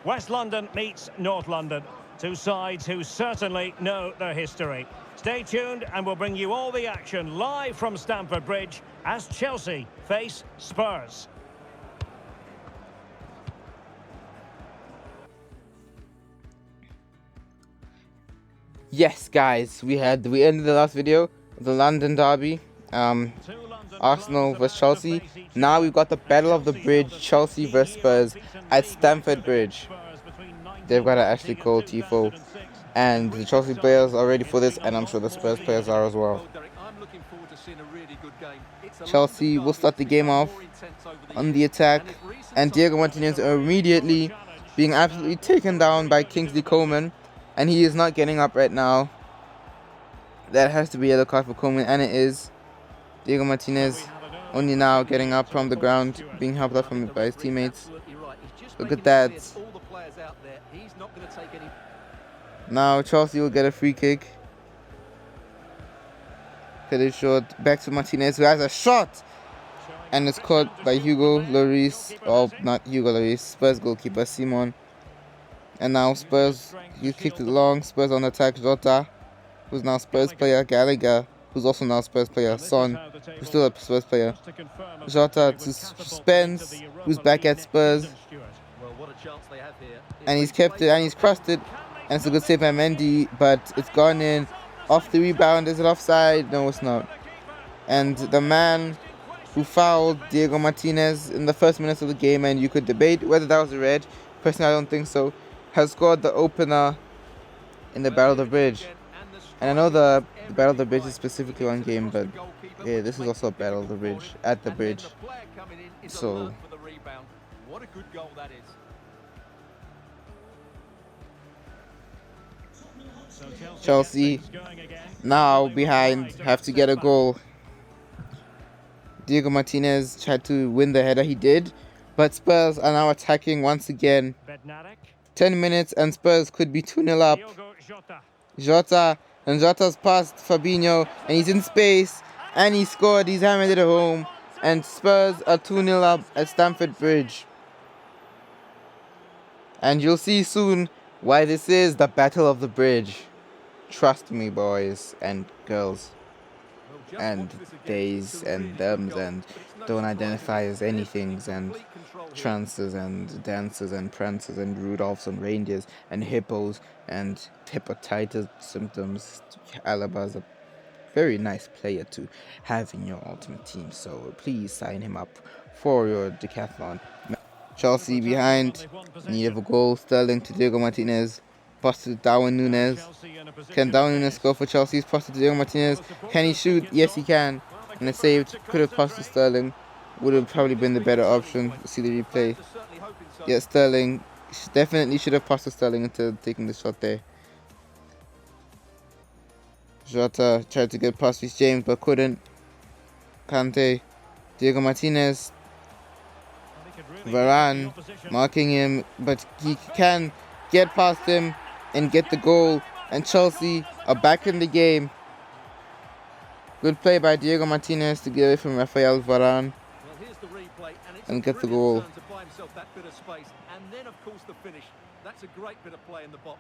West London meets North London. Two sides who certainly know their history. Stay tuned and we'll bring you all the action live from Stamford Bridge as Chelsea face Spurs. Yes, guys, we ended the last video, the London derby, Arsenal vs Chelsea. Now we've got the Battle of the Bridge, Chelsea vs Spurs at Stamford Bridge. They've got an actually cool tifo, and the Chelsea players are ready for this, and I'm sure the Spurs players are as well. Chelsea will start the game off on the attack, and Diego Martinez immediately being absolutely taken down by Kingsley Coman, and he is not getting up right now. That has to be a yellow card for Coman, and it is. Diego Martinez only now getting up from the ground, being helped up by his teammates. Look at that. Now Chelsea will get a free kick. Cut it short. Back to Martinez, who has a shot, and it's caught by Hugo Lloris. Oh, not Hugo Lloris. Spurs goalkeeper Simon. And now Spurs, he kicked it long. Spurs on attack. Jota, who's now Spurs player. Gallagher, who's also now Spurs player. Son, who's still a Spurs player. Jota to Spence, who's back at Spurs. And he's kept it, and he's crossed it. And it's a good save by Mendy, but it's gone in. Off the rebound. Is it offside? No, it's not. And the man who fouled Diego Martinez in the first minutes of the game, and you could debate whether that was a red. Personally, I don't think so. Has scored the opener in the Battle of the Bridge. And I know the Battle of the Bridge is specifically one game, but yeah, this is also a Battle of the Bridge, at the bridge. So, what a good goal that is. Chelsea now behind, have to get a goal. Diego Martinez tried to win the header, he did, but Spurs are now attacking once again. 10 minutes and Spurs could be 2-0 up. Jota, and Jota's past Fabinho, and he's in space, and he scored. He's hammered it home, and Spurs are 2-0 up at Stamford Bridge. And you'll see soon why this is the Battle of the Bridge. Trust me, boys and girls, and theys and thems, and don't identify as anythings, and trances and dancers and prancers and Rudolphs and reindeers and hippos and hepatitis symptoms. Alaba's a very nice player to have in your ultimate team, so please sign him up for your decathlon. Chelsea behind, need of a goal. Sterling to Diego Martinez, pass to Darwin Núñez. Can Darwin Núñez score for Chelsea? Pass to Diego Martinez. Can he shoot? Yes, he can. And it's saved. Could have passed to Sterling. Would have probably been the better option. See the replay. Yeah, Sterling definitely should have passed to Sterling instead of taking the shot there. Jota tried to get past Reece James but couldn't. Kante, Diego Martinez, Varane marking him, but he can get past him and get the goal. And Chelsea are back in the game. Good play by Diego Martinez to get away from Rafael Varane and get the goal. And then, of course, the finish. That's a great bit of play in the box.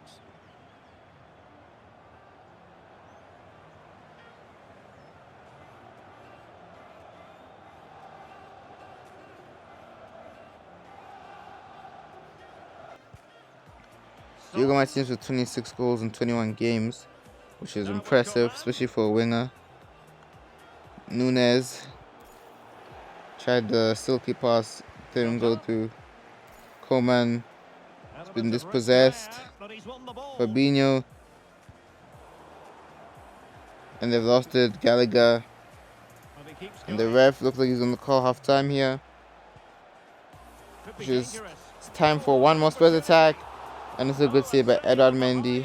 Diego Martinez with 26 goals in 21 games, which is impressive, especially for a winger. Núñez tried the silky pass, didn't go through. Coman has been dispossessed. Fabinho, and they've lost it. Gallagher, and the ref looks like he's going to call half time here, which is it's time for one more Spurs attack. And it's a good save by Edouard Mendy.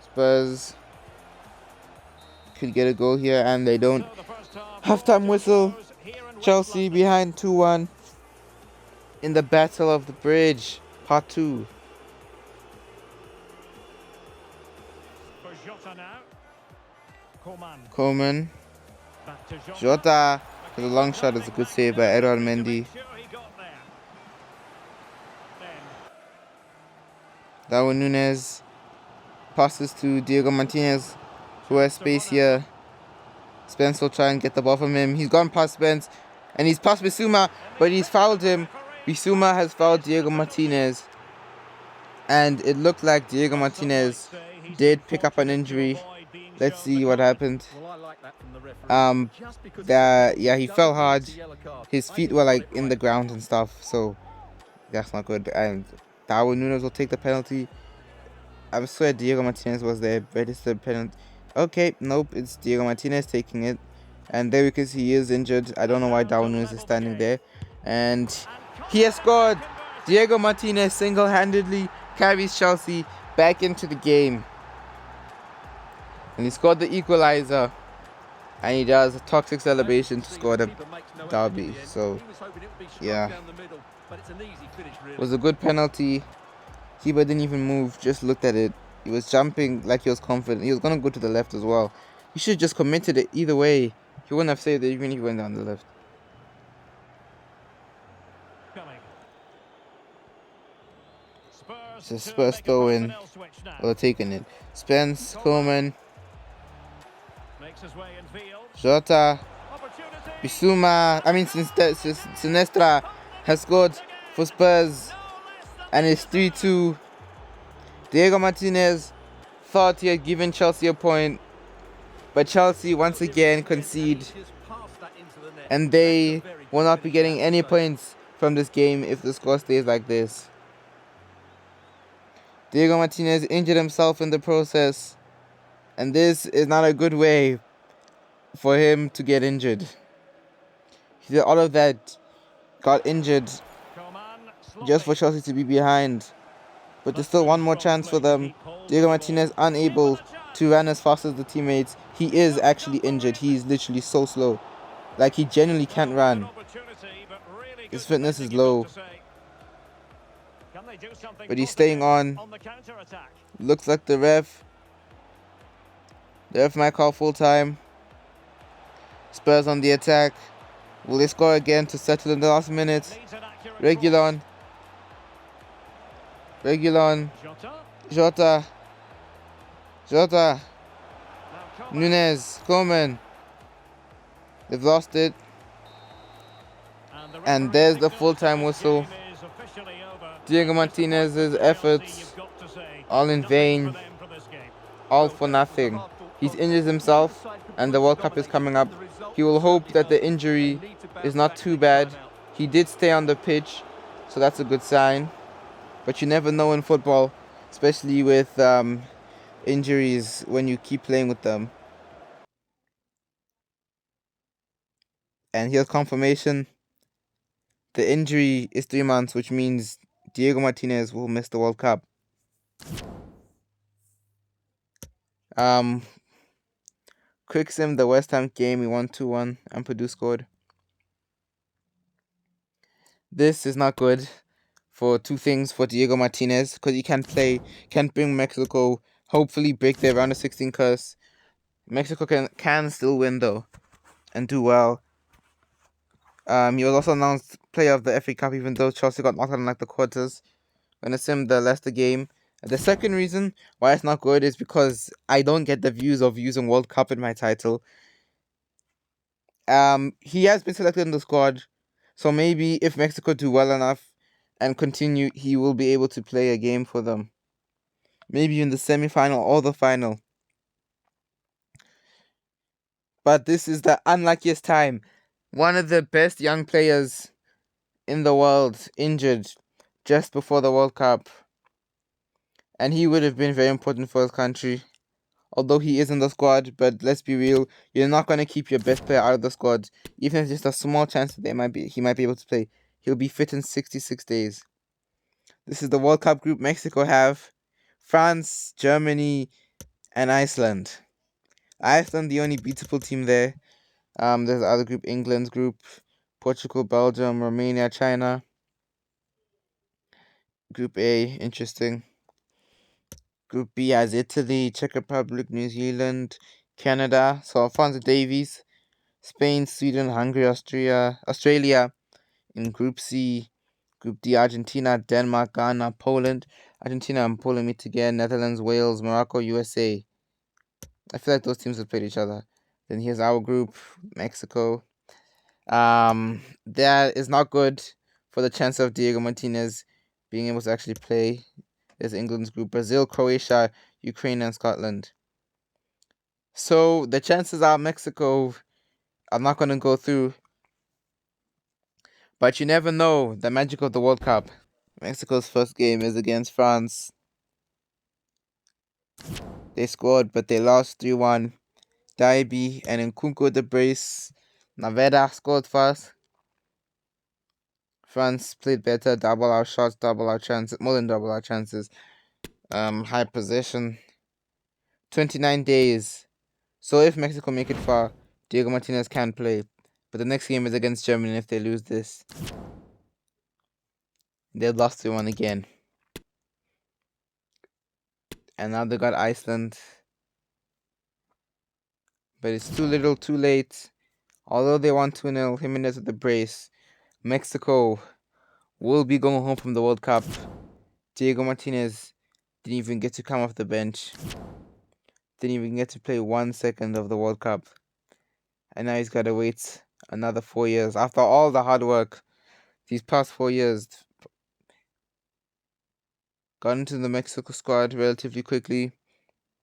Spurs could get a goal here, and they don't. Halftime whistle. Chelsea behind 2-1 in the Battle of the Bridge, Part 2. Coman. Jota for the long shot is a good save by Edouard Mendy. Darwin Núñez passes to Diego Martinez, who has space here. Spence will try and get the ball from him. He's gone past Spence, and he's past Bissouma, but he's fouled him. Bissouma has fouled Diego Martinez, and it looked like Diego Martinez did pick up an injury. Let's see what happened. Yeah, he fell hard. His feet were like in the ground and stuff, so that's not good. And Darwin Núñez will take the penalty. I swear Diego Martinez was there, but it's the penalty. Okay, nope, it's Diego Martinez taking it. And there we can see he is injured. I don't know why Darwin Núñez is standing there. And he has scored. Diego Martinez single-handedly carries Chelsea back into the game. And he scored the equalizer. And he does a toxic celebration to score the derby. So, yeah. It was a good penalty. Keeper didn't even move, just looked at it. He was jumping like he was confident. He was going to go to the left as well. He should have just committed it either way. He wouldn't have saved it even if he went down the left. So Spurs throwing or taking it. Spence, Coleman, Jota, Bissouma, Sinestra has scored for Spurs, and it's 3-2. Diego Martinez thought he had given Chelsea a point, but Chelsea once again concede, and they will not be getting any points from this game if the score stays like this. Diego Martinez injured himself in the process, and this is not a good way for him to get injured. He did all of that, got injured, just for Chelsea to be behind. But there's still one more chance for them. Diego Martinez unable to run as fast as the teammates. He is actually injured. He's literally so slow. Like, he genuinely can't run. His fitness is low. But he's staying on. Looks like the ref might call full time. Spurs on the attack. Will they score again to settle in the last minute? Reguilon. Jota. Núñez. Coleman. They've lost it. And there's the full-time whistle. Diego Martinez's efforts, all in vain, all for nothing. He's injured himself, and the World Cup is coming up. He will hope that the injury is not too bad. He did stay on the pitch, so that's a good sign. But you never know in football, especially with injuries when you keep playing with them. And here's confirmation. The injury is 3 months, which means Diego Martinez will miss the World Cup. Quick sim, the West Ham game, we won 2-1 and Purdue scored. This is not good for two things for Diego Martinez, because he can't bring Mexico, hopefully break their round of 16 curse. Mexico can still win though and do well. He was also announced player of the FA Cup, even though Chelsea got knocked out in like the quarters. Gonna sim the Leicester game. The second reason why it's not good is because I don't get the views of using World Cup in my title. He has been selected in the squad, so maybe if Mexico do well enough and continue, he will be able to play a game for them. Maybe in the semi-final or the final. But this is the unluckiest time. One of the best young players in the world injured just before the World Cup. And he would have been very important for his country. Although he is in the squad, but let's be real, you're not going to keep your best player out of the squad. Even if there's just a small chance that he might be able to play. He'll be fit in 66 days. This is the World Cup group Mexico have. France, Germany, and Iceland. Iceland, the only beatable team there. There's the other group, England's group, Portugal, Belgium, Romania, China. Group A, interesting. Group B has Italy, Czech Republic, New Zealand, Canada, so Alphonso Davies, Spain, Sweden, Hungary, Australia. In Group C, Group D, Argentina, Denmark, Ghana, Poland. Argentina, I'm pulling it again. Netherlands, Wales, Morocco, USA. I feel like those teams have played each other. Then here's our group, Mexico. That is not good for the chance of Diego Martinez being able to actually play. There's England's group, Brazil, Croatia, Ukraine, and Scotland. So the chances are Mexico are not going to go through. But you never know. The magic of the World Cup. Mexico's first game is against France. They scored, but they lost 3-1. Daibi and Nkunku the brace. Naveda scored first. France played better, double our shots, double our chances, more than double our chances. High possession. 29 days. So if Mexico make it far, Diego Martinez can play. But the next game is against Germany, and if they lose this, they've lost 3-1 again. And now they got Iceland. But it's too little, too late. Although they won 2-0, Jimenez with the brace. Mexico will be going home from the World Cup. Diego Martinez didn't even get to come off the bench. Didn't even get to play 1 second of the World Cup. And now he's got to wait another 4 years. After all the hard work, these past 4 years, got into the Mexico squad relatively quickly.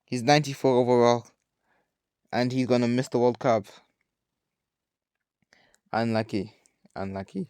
He's 94 overall. And he's going to miss the World Cup. Unlucky. Unlucky.